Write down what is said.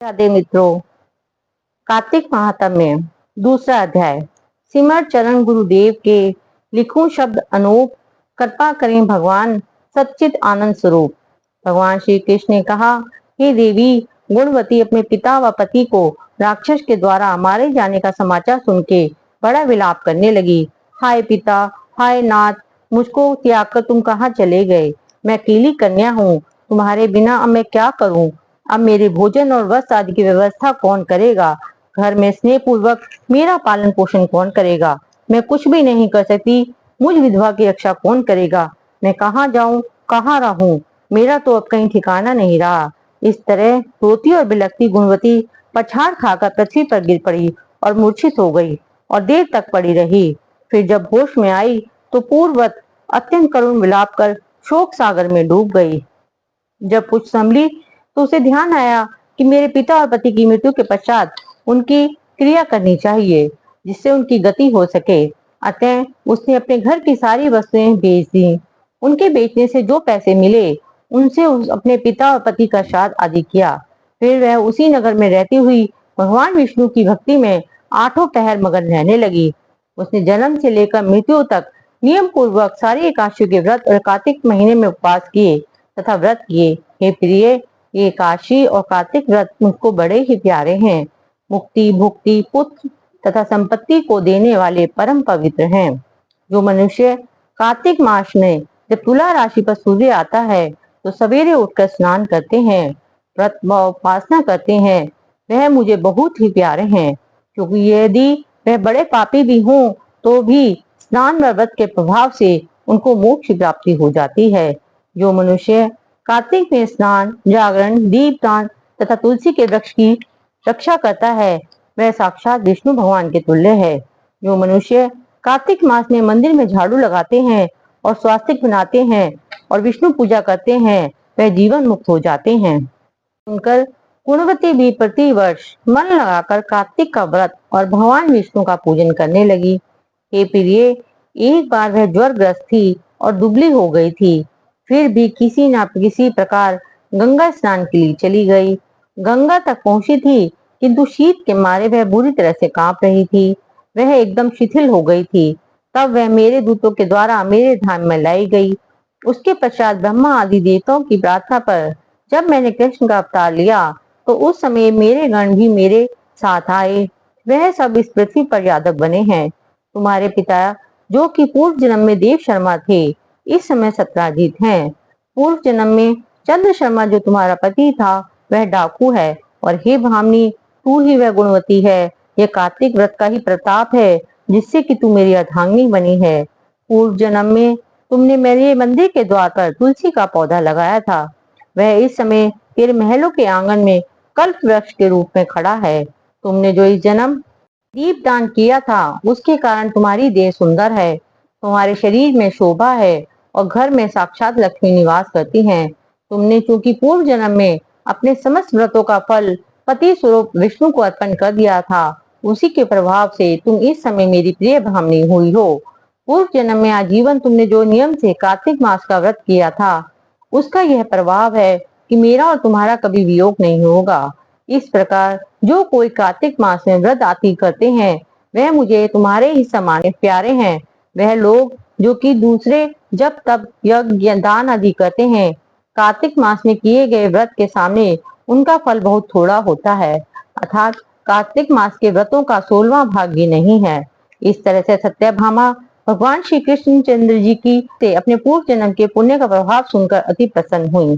राधे मित्रों, कार्तिक महात्म्य दूसरा अध्याय। सिमर चरण गुरुदेव के लिखूं शब्द अनूप, कृपा करें भगवान सच्चित आनंद स्वरूप। भगवान श्री कृष्ण ने कहा, हे देवी गुणवती, अपने पिता व पति को राक्षस के द्वारा मारे जाने का समाचार सुन के बड़ा विलाप करने लगी। हाय पिता, हाय नाथ, मुझको त्याग कर तुम कहाँ चले गए? मैं अकेली कन्या हूँ, तुम्हारे बिना अब मैं क्या करूँ? अब मेरे भोजन और वस्त्र आदि की व्यवस्था कौन करेगा? घर में स्नेह पूर्वक मेरा पालन पोषण कौन करेगा? मैं कुछ भी नहीं कर सकती, मुझ विधवा की रक्षा कौन करेगा? मैं कहाँ जाऊं, कहाँ रहूं? मेरा तो अब कहीं ठिकाना नहीं रहा। इस तरह रोती और बिलखती गुणवती पछाड़ खाकर पृथ्वी पर गिर पड़ी और मूर्छित हो गई और देर तक पड़ी रही। फिर जब होश में आई तो पूर्ववत अत्यंत करुण विलाप कर शोक सागर में डूब गई। जब कुछ संभली तो उसे ध्यान आया कि मेरे पिता और पति की मृत्यु के पश्चात उनकी क्रिया करनी चाहिए, जिससे उनकी गति हो सके। अतः उसने अपने घर की सारी वस्तुएं बेच दी। उनके बेचने से जो पैसे मिले उनसे अपने पिता और पति का श्राद्ध आदि किया। फिर वह उसी नगर में रहती हुई भगवान विष्णु की भक्ति में आठों पहर मगन रहने लगी। उसने जन्म से लेकर मृत्यु तक नियम पूर्वक सारी एकादशियों के व्रत और कार्तिक महीने में उपवास किए तथा व्रत किए। हे प्रिय, ये एकादशी और कार्तिक व्रत मुझको बड़े ही प्यारे हैं। मुक्ति, भुक्ति, पुत्र तथा संपत्ति को देने वाले परम पवित्र हैं। जो मनुष्य कार्तिक मास में जब तुला राशि पर सूर्य आता है तो सवेरे उठकर स्नान करते हैं, व्रत व उपासना करते हैं, वह मुझे बहुत ही प्यारे हैं। क्योंकि यदि वह बड़े पापी भी हों तो भी स्नान व व्रत के प्रभाव से उनको मोक्ष प्राप्ति हो जाती है। जो मनुष्य कार्तिक में स्नान, जागरण, दीपदान तथा तुलसी के वृक्ष की रक्षा करता है, वह साक्षात विष्णु भगवान के तुल्य है। जो मनुष्य कार्तिक मास में मंदिर में झाड़ू लगाते हैं और स्वास्तिक बनाते हैं और विष्णु पूजा करते हैं, वह जीवन मुक्त हो जाते हैं। सुनकर गुणवती भी प्रति वर्ष मन लगाकर कार्तिक का व्रत और भगवान विष्णु का पूजन करने लगी। हे प्रिय, एक बार वह ज्वरग्रस्त थी और दुबली हो गई थी। फिर भी किसी न किसी प्रकार गंगा स्नान के लिए चली गई। गंगा तक पहुंची थी, किंतु शीत के मारे वह बुरी तरह से कांप रही थी। वह एकदम शिथिल हो गई थी। तब वह मेरे दूतों के द्वारा मेरे धाम में लाई गई। उसके पश्चात ब्रह्मा आदि देवताओं की प्रार्थना पर जब मैंने कृष्ण का अवतार लिया तो उस समय मेरे गण भी मेरे साथ आए। वह सब इस पृथ्वी पर यादव बने हैं। तुम्हारे पिता, जो कि पूर्व जन्म में देव शर्मा थे, इस समय सत्राजीत हैं। पूर्व जन्म में चंद्र शर्मा, जो तुम्हारा पति था, वह डाकू है। और हे भामिनी, तू ही वह गुणवती है। यह कार्तिक व्रत का ही प्रताप है जिससे कि तू मेरी अर्धांगिनी बनी है। पूर्व जन्म में तुमने मेरे मंदिर के द्वार पर तुलसी का पौधा लगाया था। वह इस समय तेरे महलों के आंगन में कल्प वृक्ष के रूप में खड़ा है। तुमने जो इस जन्म दीप दान किया था, उसके कारण तुम्हारी देह सुंदर है, तुम्हारे शरीर में शोभा है और घर में साक्षात लक्ष्मी निवास करती हैं। तुमने चूंकि पूर्व जन्म में अपने समस्त व्रतों का फल पति स्वरूप विष्णु को अर्पण कर दिया था, उसी के प्रभाव से तुम इस समय मेरी प्रिय भामिनी हुई हो। पूर्व जन्म में आजीवन तुमने जो नियम से कार्तिक मास का व्रत किया था, उसका यह प्रभाव है कि मेरा और तुम्हारा कभी वियोग नहीं होगा। इस प्रकार जो कोई कार्तिक मास में व्रत आदि करते हैं, वह मुझे तुम्हारे ही समान प्यारे हैं। वह लोग जो कि दूसरे जब तब यज्ञ दान आदि करते हैं, कार्तिक मास में किए गए व्रत के सामने उनका फल बहुत थोड़ा होता है, अर्थात कार्तिक मास के व्रतों का 16वां भाग भी नहीं है। इस तरह से सत्यभामा भगवान श्री कृष्ण चंद्र जी की से अपने पूर्व जन्म के पुण्य का प्रभाव सुनकर अति प्रसन्न हुई।